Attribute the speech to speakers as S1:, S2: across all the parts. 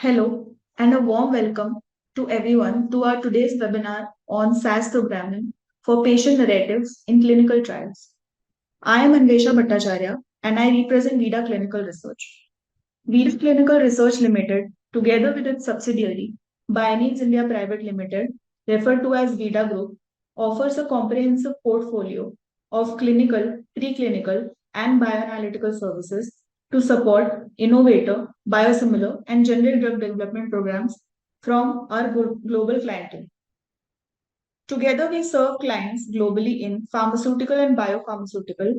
S1: Hello, and a warm welcome to everyone to our today's webinar on SAS programming for patient narratives in clinical trials. I am Anvesha Bhattacharya and I represent Veeda Clinical Research. Veeda Clinical Research Limited, together with its subsidiary, Bioneeds India Private Limited, referred to as Veeda Group, offers a comprehensive portfolio of clinical, preclinical, and bioanalytical services to support innovator, biosimilar, and generic drug development programs from our global clientele. Together, we serve clients globally in pharmaceutical and biopharmaceutical,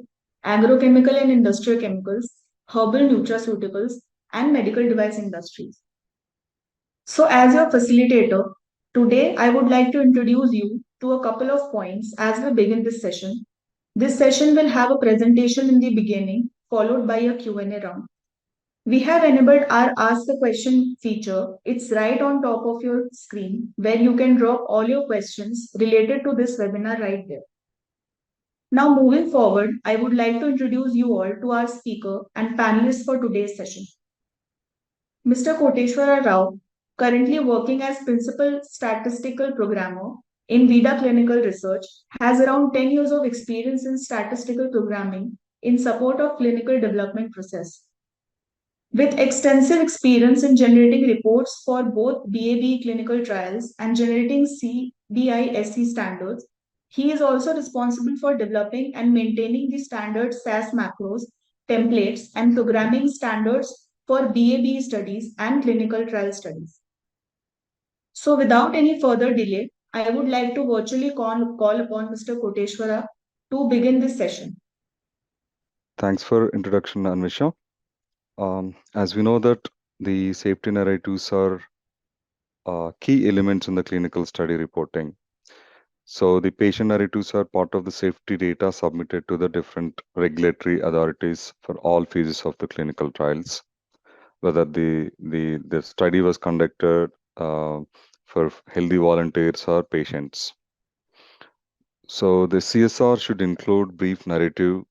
S1: agrochemical and industrial chemicals, herbal nutraceuticals, and medical device industries. So, as your facilitator, today I would like to introduce you to a couple of points as we begin this session. This session will have a presentation in the beginning, followed by a Q&A round. We have enabled our Ask a Question feature. It's right on top of your screen where you can drop all your questions related to this webinar right there. Now, moving forward, I would like to introduce you all to our speaker and panelists for today's session. Mr. Koteshwara Rao, currently working as Principal Statistical Programmer in Veeda Clinical Research, has around 10 years of experience in statistical programming in support of clinical development process. With extensive experience in generating reports for both BAB clinical trials and generating CBISE standards, he is also responsible for developing and maintaining the standard SAS macros, templates, and programming standards for BAB studies and clinical trial studies. So, without any further delay, I would like to virtually call upon Mr. Koteshwara to begin this session.
S2: Thanks for introduction, Anvisha. As we know that the safety narratives are key elements in the clinical study reporting. So the patient narratives are part of the safety data submitted to the different regulatory authorities for all phases of the clinical trials, whether the study was conducted for healthy volunteers or patients. So the CSR should include brief narrative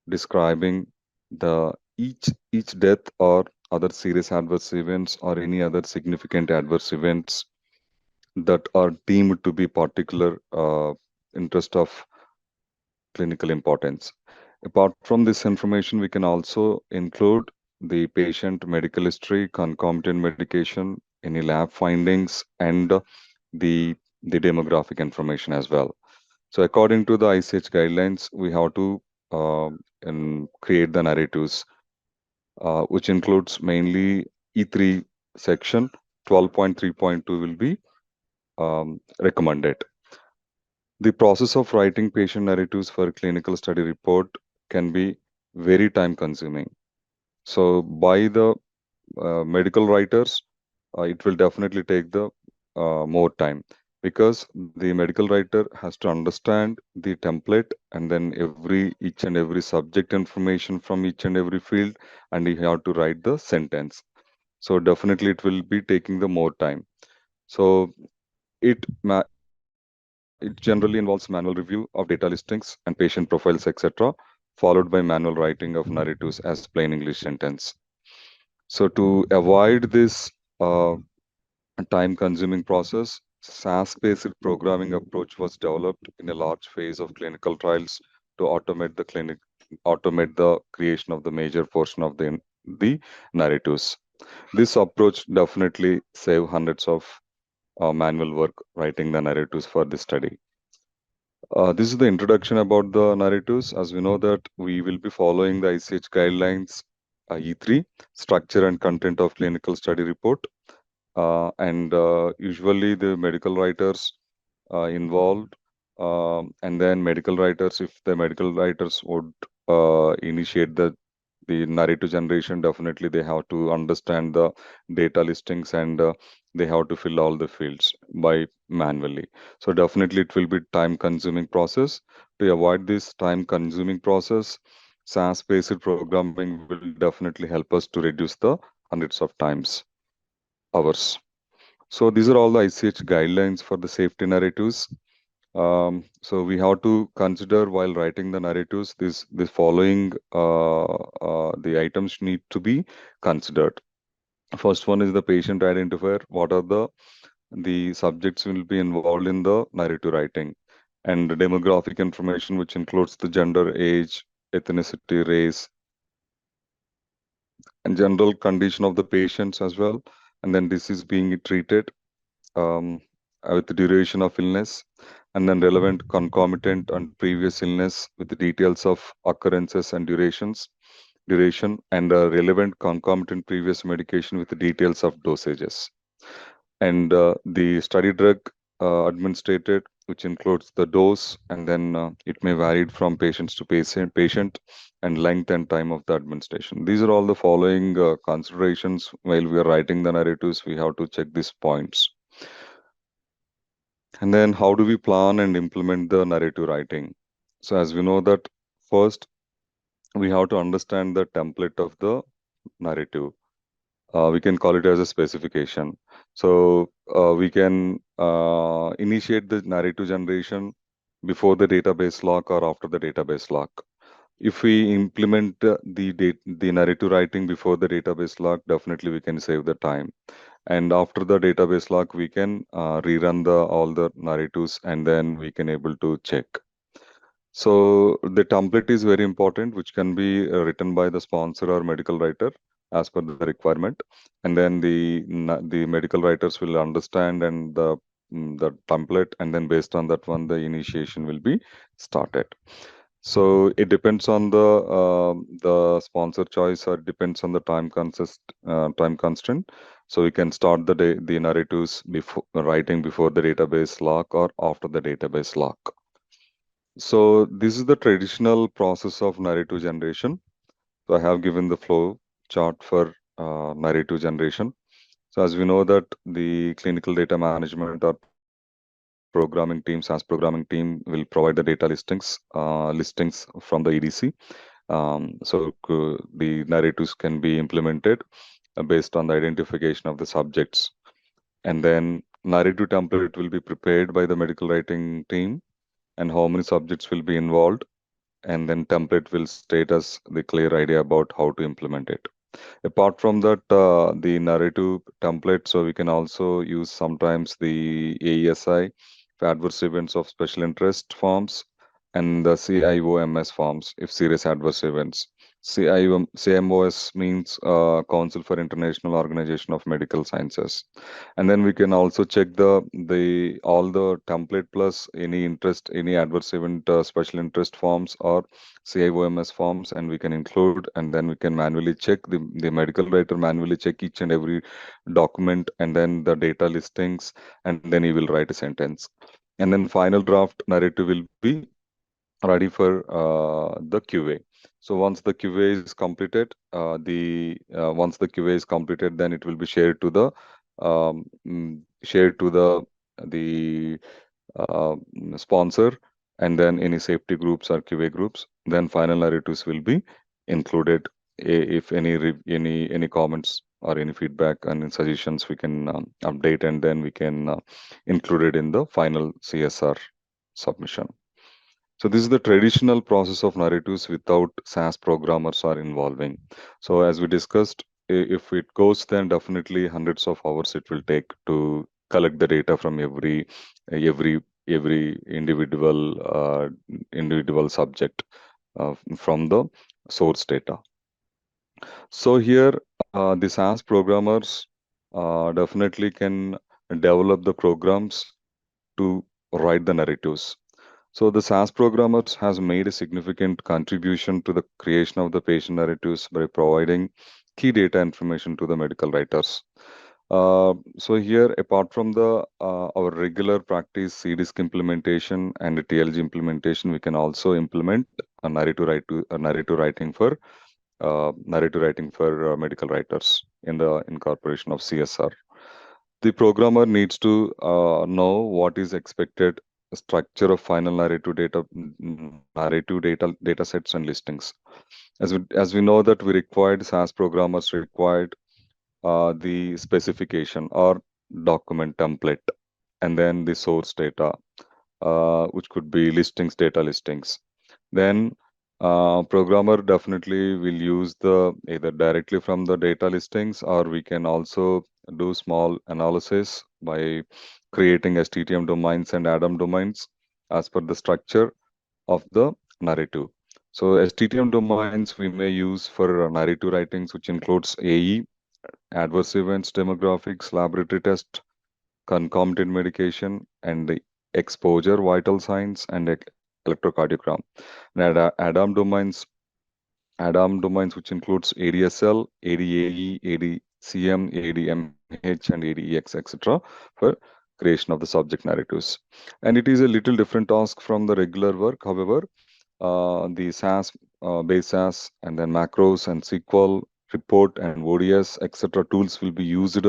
S2: describing the each death or other serious adverse events or any other significant adverse events that are deemed to be particular interest of clinical importance. Apart from this information, we can also include the patient medical history, concomitant medication, any lab findings, and the demographic information as well. So according to the ICH guidelines, we have to create the narratives, which includes mainly E3 section. 12.3.2 will be recommended. The process of writing patient narratives for a clinical study report can be very time consuming. So by the medical writers, it will definitely take the more time, because the medical writer has to understand the template and then each and every subject information from each and every field, and he have to write the sentence. So definitely it will be taking the more time. So it generally involves manual review of data listings and patient profiles, etc., followed by manual writing of narratives as plain English sentence. So to avoid this time-consuming process, SAS-based programming approach was developed in a large phase of clinical trials to automate the creation of the major portion of the narratives. This approach definitely save hundreds of manual work writing the narratives for this study. This is the introduction about the narratives. As we know that we will be following the ICH guidelines E3, structure and content of clinical study report. And usually the medical writers involved, and then medical writers, if the medical writers would initiate the narrative generation, definitely they have to understand the data listings, and they have to fill all the fields by manually. So definitely it will be time consuming process. To avoid this time consuming process, SAS based programming will definitely help us to reduce the hundreds of times hours. So these are all the ICH guidelines for the safety narratives. So we have to consider while writing the narratives, this following the items need to be considered. First one is the patient identifier. What are the subjects will be involved in the narrative writing, and the demographic information, which includes the gender, age, ethnicity, race, and general condition of the patients as well, and then disease being treated, um, with the duration of illness, and then relevant concomitant and previous illness with the details of occurrences and duration, and relevant concomitant previous medication with the details of dosages, and the study drug administered, which includes the dose, and then it may vary from patients to patient, and length and time of the administration. These are all the following considerations while we are writing the narratives. We have to check these points. And then how do we plan and implement the narrative writing? So as we know that first we have to understand the template of the narrative. We can call it as a specification. So we can initiate the narrative generation before the database lock or after the database lock. If we implement the narrative writing before the database lock, definitely we can save the time. And after the database lock, we can rerun the all the narratives, and then we can able to check. So the template is very important, which can be written by the sponsor or medical writer as per the requirement, and then the medical writers will understand and the template, and then based on that one, the initiation will be started. So it depends on the sponsor choice, or it depends on the time constraint. So we can start the narratives before writing before the database lock or after the database lock. So this is the traditional process of narrative generation. So I have given the flow chart for narrative generation. So as we know that the clinical data management or programming team, SAS programming team will provide the data listings from the EDC. The narratives can be implemented based on the identification of the subjects. And then narrative template will be prepared by the medical writing team, and how many subjects will be involved, and then template will state us the clear idea about how to implement it. Apart from that, the narrative template, so we can also use sometimes the AESI for adverse events of special interest forms, and the CIOMS forms if serious adverse events. CMOS means Council for International Organization of Medical Sciences. And then we can also check the all the template plus any adverse event special interest forms or CIOMS forms, and we can include, and then we can manually check the medical writer manually check each and every document, and then the data listings, and then he will write a sentence. And then final draft narrative will be ready for the QA. So once the QA is completed, once the QA is completed, then it will be shared to the sponsor, and then any safety groups or QA groups. Then final narratives will be included. If any comments or any feedback and any suggestions, we can update, and then we can include it in the final CSR submission. So this is the traditional process of narratives without SAS programmers are involving. So as we discussed, if it goes, then definitely hundreds of hours it will take to collect the data from every individual subject from the source data. So here, the SAS programmers definitely can develop the programs to write the narratives. So the SAS programmers has made a significant contribution to the creation of the patient narratives by providing key data information to the medical writers. So here, apart from the our regular practice CDISC implementation and the TLG implementation, we can also implement a narrative writing for medical writers in the incorporation of CSR. The programmer needs to know what is expected structure of final narrative data sets and listings. As we know that we required SAS programmers required the specification or document template, and then the source data, which could be data listings. Then Programmer definitely will use the either directly from the data listings, or we can also do small analysis by creating STTM domains and ADAM domains as per the structure of the narrative. So STTM domains we may use for narrative writings, which includes AE, adverse events, demographics, laboratory test, concomitant medication, and the exposure, vital signs, and electrocardiogram. And ADAM domains, which includes ADSL, ADAE, ADCM, ADMH, and ADEX, etc., for creation of the subject narratives. And it is a little different task from the regular work. However, the SAS, base SAS, and then macros and SQL, report, and ODS, etc. tools will be used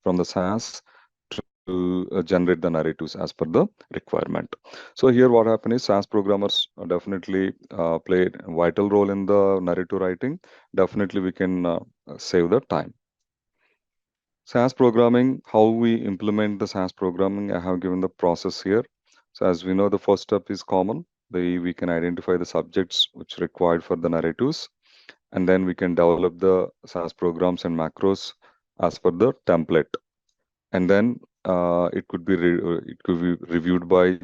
S2: from the SAS to generate the narratives as per the requirement. So here what happened is SAS programmers definitely played a vital role in the narrative writing. Definitely we can save the time. SAS programming, how we implement the SAS programming, I have given the process here. So as we know, the first step is common. We can identify the subjects which required for the narratives, and then we can develop the SAS programs and macros as per the template. And then it could be reviewed by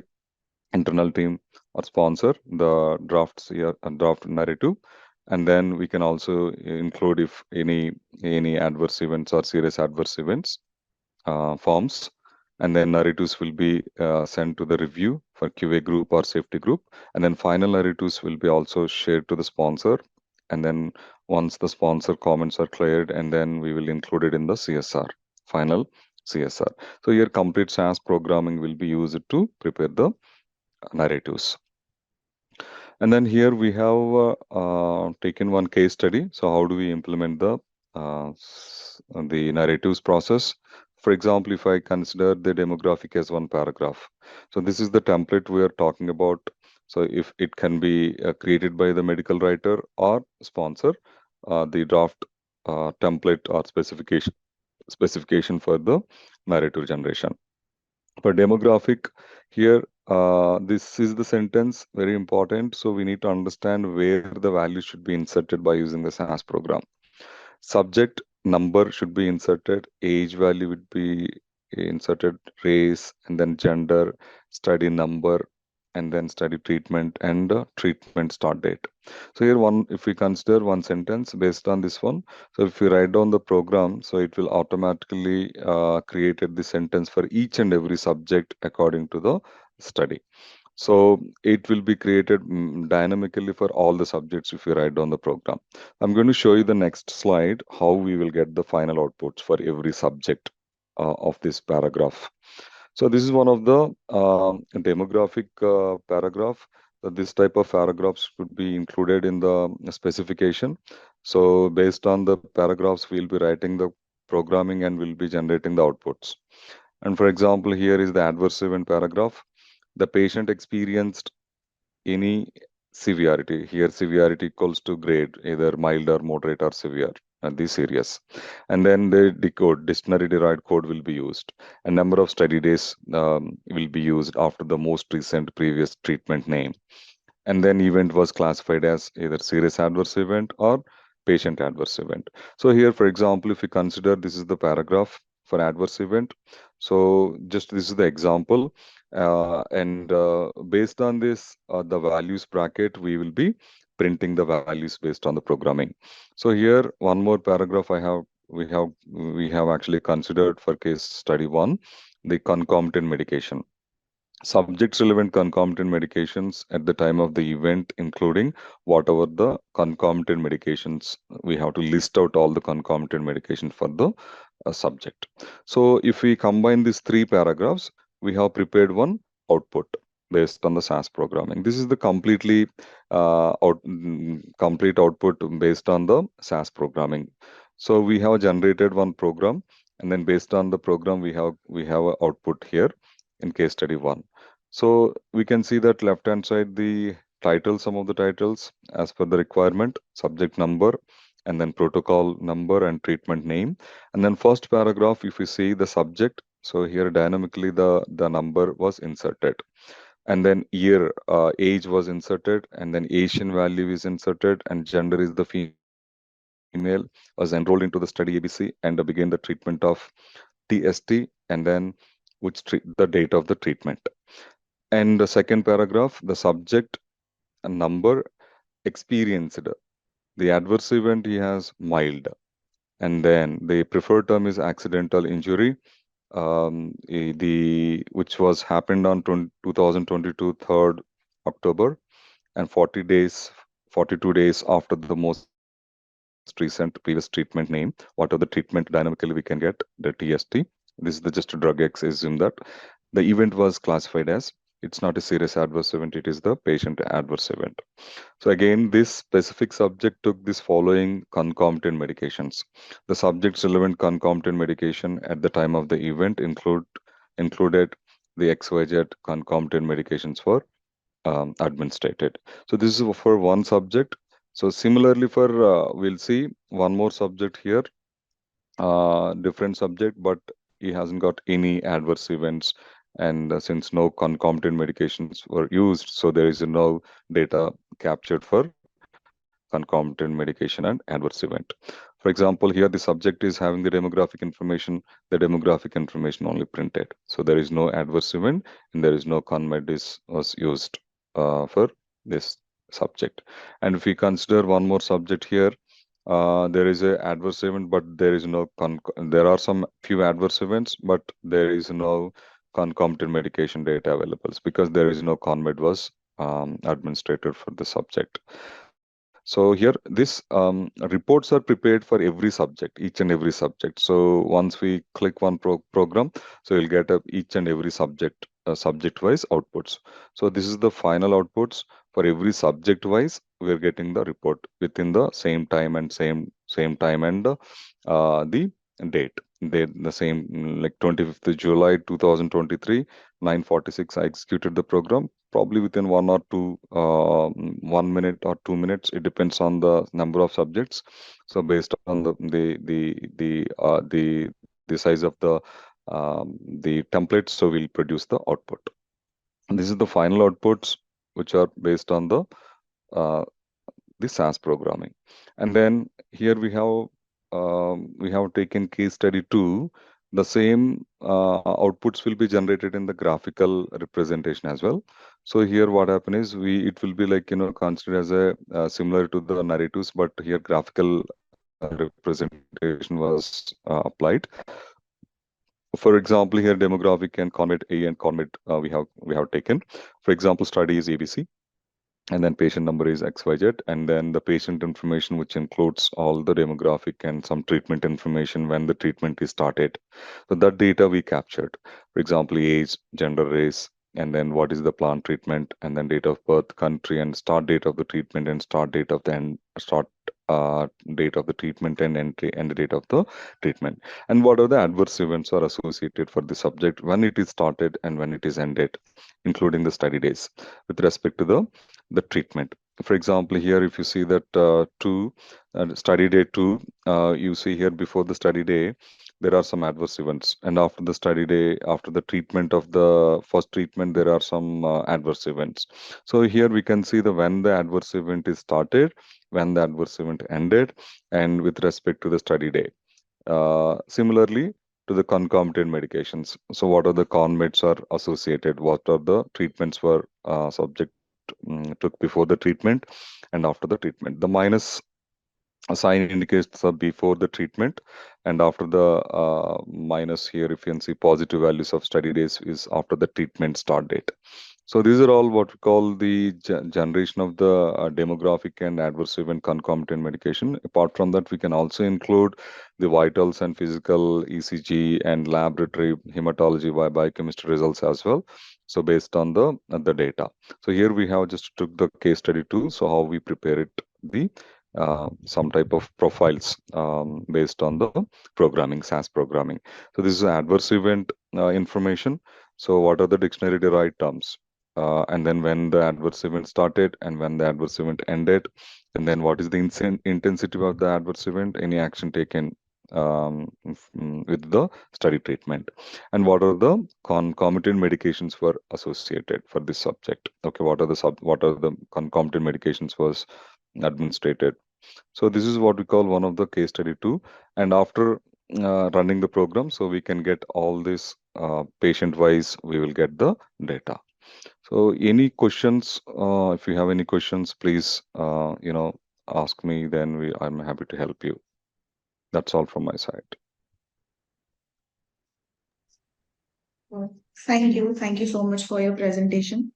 S2: internal team or sponsor the drafts here and draft narrative, and then we can also include if any adverse events or serious adverse events forms, and then narratives will be sent to the review for QA group or safety group, and then final narratives will be also shared to the sponsor, and then once the sponsor comments are cleared, and then we will include it in the CSR, final CSR. So here complete SAS programming will be used to prepare the narratives. And then here we have taken one case study. So how do we implement the narratives process? For example, if I consider the demographic as one paragraph, so this is the template we are talking about. So if it can be created by the medical writer or sponsor, the draft template or specification for the narrative generation. For demographic, here this is the sentence, very important. So we need to understand where the value should be inserted by using the SAS program. Subject number should be inserted, age value would be inserted, race, and then gender, study number, and then study treatment and treatment start date. So here one, if we consider one sentence based on this one, so if we write down the program, so it will automatically create the sentence for each and every subject according to the study. So it will be created dynamically for all the subjects if you write down the program. I'm going to show you the next slide, how we will get the final outputs for every subject of this paragraph. So this is one of the demographic paragraph. This type of paragraphs should be included in the specification. So based on the paragraphs, we'll be writing the programming and we'll be generating the outputs. And for example, here is the adverse event paragraph. The patient experienced any severity. Here, severity equals to grade, either mild or moderate or severe, and these serious. And then the decode, dictionary derived code will be used. And number of study days will be used after the most recent previous treatment name. And then event was classified as either serious adverse event or patient adverse event. So here, for example, if we consider this is the paragraph for adverse event, so just this is the example, and based on this the values bracket, we will be printing the values based on the programming. So here one more paragraph we have actually considered for case study one, the concomitant medication. Subjects relevant concomitant medications at the time of the event, including whatever the concomitant medications, we have to list out all the concomitant medications for the subject. So if we combine these three paragraphs, we have prepared one output based on the SAS programming. This is the complete output based on the SAS programming. So we have generated one program, and then based on the program, we have an output here in case study one. So we can see that left hand side, the title, some of the titles as per the requirement, subject number, and then protocol number and treatment name. And then first paragraph, if you see the subject, so here dynamically the number was inserted. and then year, age was inserted, and then Asian value is inserted, and gender is the female, was enrolled into the study ABC and began the treatment of TST, and then the date of the treatment. And the second paragraph, the subject number experienced the adverse event he has mild, and then the preferred term is accidental injury, the which was happened on 2022 3rd October, and 40 days, 42 days after the most recent previous treatment name. What are the treatment dynamically we can get? The TST. This is the just a drug X. Assume that the event was classified as it's not a serious adverse event, it is the patient adverse event. So again, this specific subject took this following concomitant medications. The subject's relevant concomitant medication at the time of the event included the XYZ concomitant medications for administrated. So this is for one subject. So similarly for we'll see one more subject here, different subject, but he hasn't got any adverse events. And since no concomitant medications were used, so there is no data captured for concomitant medication and adverse event. For example, here the subject is having the demographic information, the demographic information only printed. So there is no adverse event and there is no conmed was used for this subject. And if we consider one more subject here, there is a adverse event, but there is no there are some few adverse events, but there is no concomitant medication data available because there is no conmed was administrated for the subject. So here, this reports are prepared for every subject, each and every subject. So once we click one program, so you'll get each and every subject, subject-wise outputs. So this is the final outputs for every subject-wise. We're getting the report within the same time and same time and the date. The same like 25th of July 2023, 9:46. I executed the program probably within 1 or 2 1 minute or 2 minutes. It depends on the number of subjects. So based on the size of the template, so we'll produce the output. And this is the final outputs which are based on uh, the SAS programming. And then here we have taken case study 2. The same outputs will be generated in the graphical representation as well. So here what happen is it will be like considered as a similar to the narratives, but here graphical representation was applied. For example, here demographic and conmed A and conmed we have taken. For example, study is ABC, and then patient number is XYZ, and then the patient information, which includes all the demographic and some treatment information when the treatment is started. So that data we captured. For example, age, gender, race, and then what is the planned treatment, and then date of birth, country, and start date of the treatment, and start date of the end, start date of the treatment, and end date of the treatment. And what are the adverse events are associated for the subject when it is started and when it is ended, including the study days with respect to the treatment. For example, here if you see that study day 2, you see here before the study day, there are some adverse events, and after the study day, after the treatment of the first treatment, there are some adverse events. So here we can see the when the adverse event is started, when the adverse event ended, and with respect to the study day. Similarly, to the concomitant medications. So what are the conmeds are associated? What are the treatments were subject took before the treatment and after the treatment? The minus sign indicates the before the treatment, and after the minus here, if you can see positive values of study days is after the treatment start date. So these are all what we call the generation of the demographic and adverse event concomitant medication. Apart from that, we can also include the vitals and physical ECG and laboratory hematology biochemistry results as well. So based on the data. So here we have just took the case study 2. So how we prepare it, the some type of profiles based on the programming, SAS programming. So this is adverse event information. So what are the dictionary derived terms? And then when the adverse event started and when the adverse event ended, and then what is the intensity of the adverse event, any action taken with the study treatment, and what are the concomitant medications were associated for this subject. Okay, what are the concomitant medications was administered. So this is what we call one of the case study too. And after running the program, so we can get all this patient wise, we will get the data. So any questions, if you have any questions, please, ask me, then I'm happy to help you. That's all from my side.
S1: Thank you. Thank you so much for your presentation.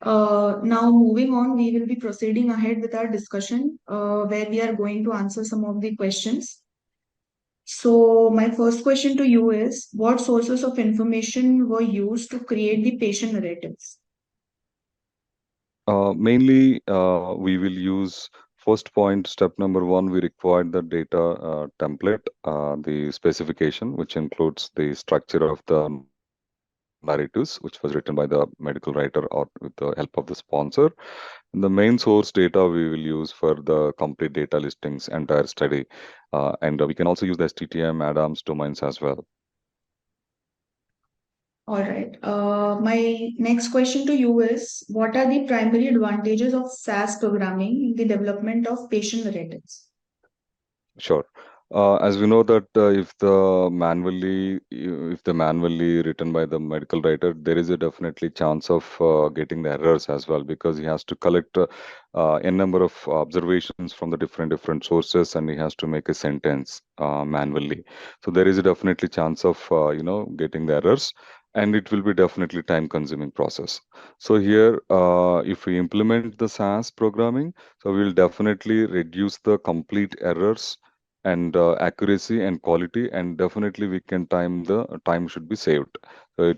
S1: Now, moving on, we will be proceeding ahead with our discussion, where we are going to answer some of the questions. So, my first question to you is, what sources of information were used to create the patient narratives?
S2: Mainly, we will use first point, step number one, we require the data template, the specification, which includes the structure of the narratives, which was written by the medical writer or with the help of the sponsor. And the main source data we will use for the complete data listings, entire study. And we can also use the STTM, ADAMS domains as well.
S1: All right. My next question to you is, what are the primary advantages of SAS programming in the development of patient narratives?
S2: Sure. As we know that if the manually written by the medical writer, there is a definitely chance of getting the errors as well, because he has to collect a number of observations from the different sources, and he has to make a sentence manually. So there is a definitely chance of getting the errors, and it will be definitely time-consuming process. So here, if we implement the SAS programming, so we'll definitely reduce the complete errors and accuracy and quality, and definitely we can time should be saved. So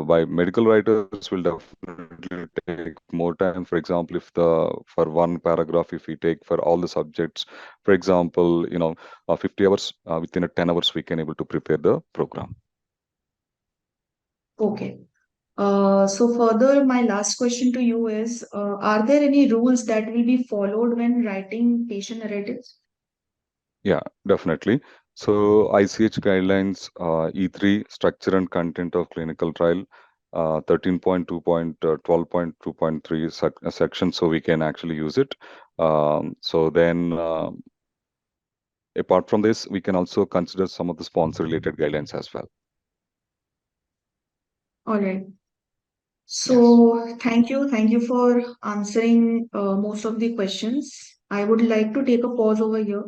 S2: by medical writers will definitely take more time. For example, if the for one paragraph, if we take for all the subjects, for example, 50 hours, within a 10 hours we can able to prepare the program.
S1: Okay. So further, my last question to you is, are there any rules that will be followed when writing patient narratives?
S2: Yeah, definitely. So ICH guidelines, E3, structure and content of clinical trial, 13.2.12.2.3 section, so we can actually use it. So then, apart from this, we can also consider some of the sponsor-related guidelines as well.
S1: All right.
S2: Yes,
S1: So thank you for answering most of the questions. I would like to take a pause over here.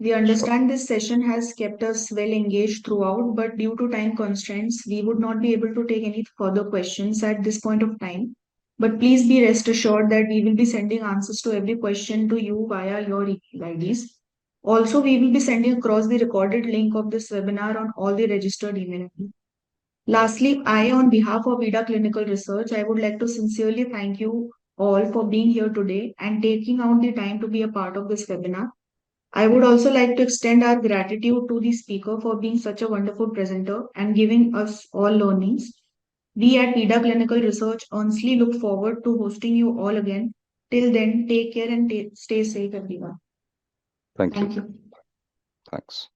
S1: We
S2: sure.
S1: understand this session has kept us well engaged throughout, but due to time constraints, we would not be able to take any further questions at this point of time. But please be rest assured that we will be sending answers to every question to you via your email IDs. Also, we will be sending across the recorded link of this webinar on all the registered email IDs. Lastly, on behalf of Veeda Clinical Research, I would like to sincerely thank you all for being here today and taking out the time to be a part of this webinar. I would also like to extend our gratitude to the speaker for being such a wonderful presenter and giving us all learnings. We at Veeda Clinical Research honestly look forward to hosting you all again. Till then, take care and stay safe, everyone.
S2: Thank you.
S1: Thank you.
S2: Thanks.